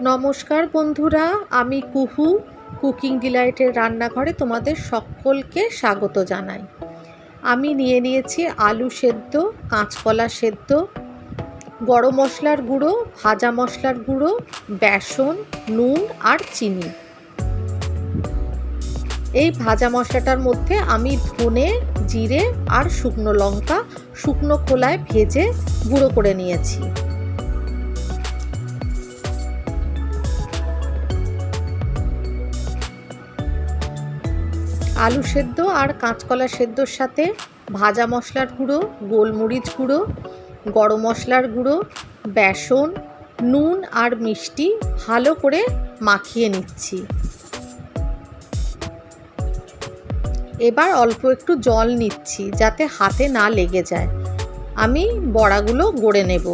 নমস্কার বন্ধুরা, আমি কুহু কুকিং ডিলাইটের রান্নাঘরে তোমাদের সকলকে স্বাগত জানাই। আমি নিয়ে নিয়েছি আলু সেদ্ধ, কাঁচকলা সেদ্ধ, গরম মশলার গুঁড়ো, ভাজা মশলার গুঁড়ো, বেসন, নুন আর চিনি। এই ভাজা মশলাটার মধ্যে আমি ধনে, জিরে আর শুকনো লঙ্কা শুকনো খোলায় ভেজে গুঁড়ো করে নিয়েছি। আলু সেদ্ধ আর কাঁচকলা সেদ্ধর সাথে ভাজা মশলার গুঁড়ো, গোলমরিচ গুঁড়ো, গরম মশলার গুঁড়ো, বেসন, নুন আর মিষ্টি ভালো করে মাখিয়ে নিচ্ছি। এবার অল্প একটু জল নিচ্ছি যাতে হাতে না লেগে যায়। আমি বড়াগুলো গড়ে নেব।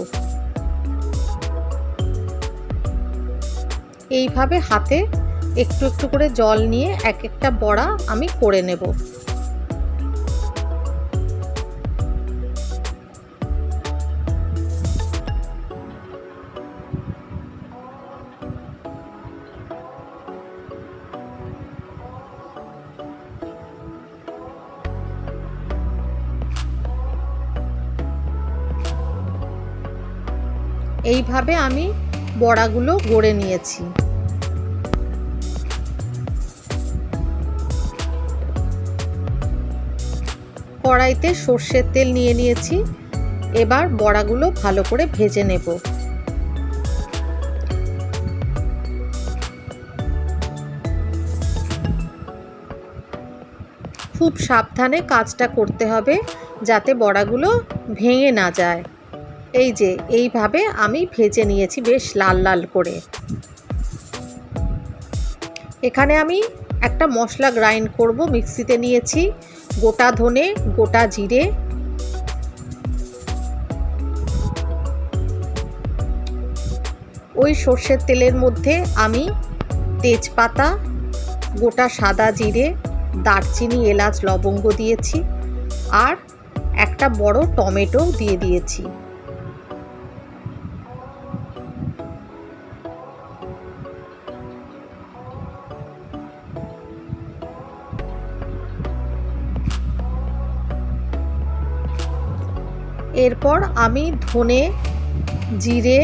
এইভাবে হাতে একটু একটু করে জল নিয়ে এক একটা বড়া আমি করে নেব। এইভাবে আমি বড়াগুলো গড়ে নিয়েছি। কড়াইতে সর্ষের তেল নিয়ে নিয়েছি। এবার বড়াগুলো ভালো করে ভেজে নেব। খুব সাবধানে কাজটা করতে হবে যাতে বড়াগুলো ভেঙে না যায়। এই যে এইভাবে আমি ভেজে নিয়েছি বেশ লাল লাল করে। এখানে আমি একটা মশলা গ্রাইন্ড করব, মিক্সিতে নিয়েছি গোটা ধনে, গোটা জিরে, ওই সর্ষের তেলের মধ্যে আমি তেজপাতা, গোটা সাদা জিরে, দারচিনি, এলাচ, লবঙ্গ দিয়েছি আর একটা বড় টমেটো দিয়ে দিয়েছি। এরপর আমি ধনে, জিরে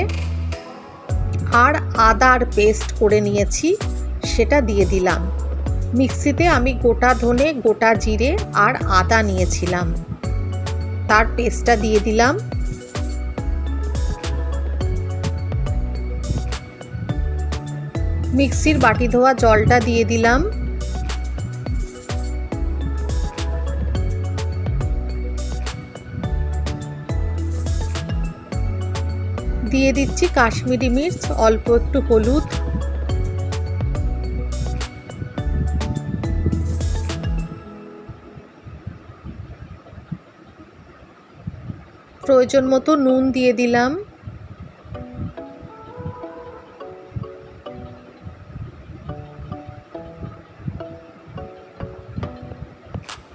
আর আদার পেস্ট করে নিয়েছি সেটা দিয়ে দিলাম। মিক্সিতে আমি গোটা ধনে, গোটা জিরে আর আদা নিয়েছিলাম, তার পেস্টটা দিয়ে দিলাম। মিক্সির বাটি ধোয়া জলটা দিয়ে দিলাম। দিয়ে দিচ্ছি কাশ্মীরি মির্চ, অল্প একটু হলুদ, প্রয়োজন মতো নুন দিয়ে দিলাম।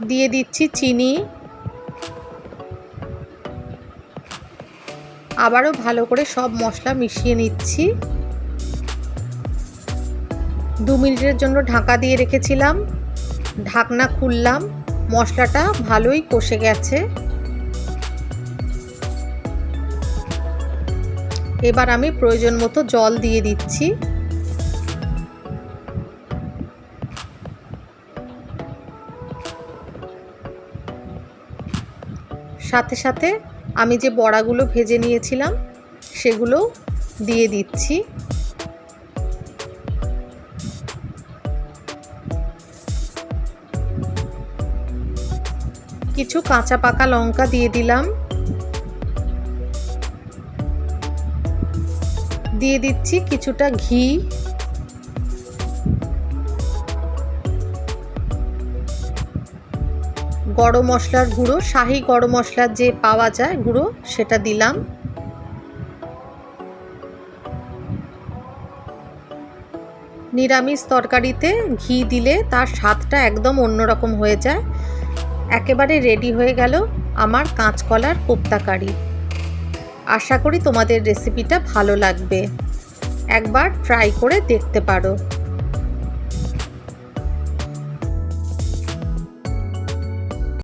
দিয়ে দিচ্ছি চিনি। আবারও ভালো করে সব মশলা মিশিয়ে নিচ্ছি। 2 মিনিটের জন্য ঢাকা দিয়ে রেখেছিলাম। ঢাকনা খুললাম, মশলাটা ভালোই কষে গেছে। এবার আমি প্রয়োজন মতো জল দিয়ে দিচ্ছি। সাথে সাথে আমি যে বড়াগুলো ভেজে নিয়েছিলাম সেগুলো দিয়ে দিচ্ছি। কিছু কাঁচা পাকা লঙ্কা দিয়ে দিলাম। দিয়ে দিচ্ছি কিছুটা ঘি। গরম মশলার গুঁড়ো, শাহি গরম মশলার যে পাওয়া যায় গুঁড়ো, সেটা দিলাম। নিরামিষ তরকারিতে ঘি দিলে তার স্বাদটা একদম অন্যরকম হয়ে যায়। একেবারে রেডি হয়ে গেল আমার কাঁচকলার কোপ্তা কারি। আশা করি তোমাদের রেসিপিটা ভালো লাগবে, একবার ট্রাই করে দেখতে পারো।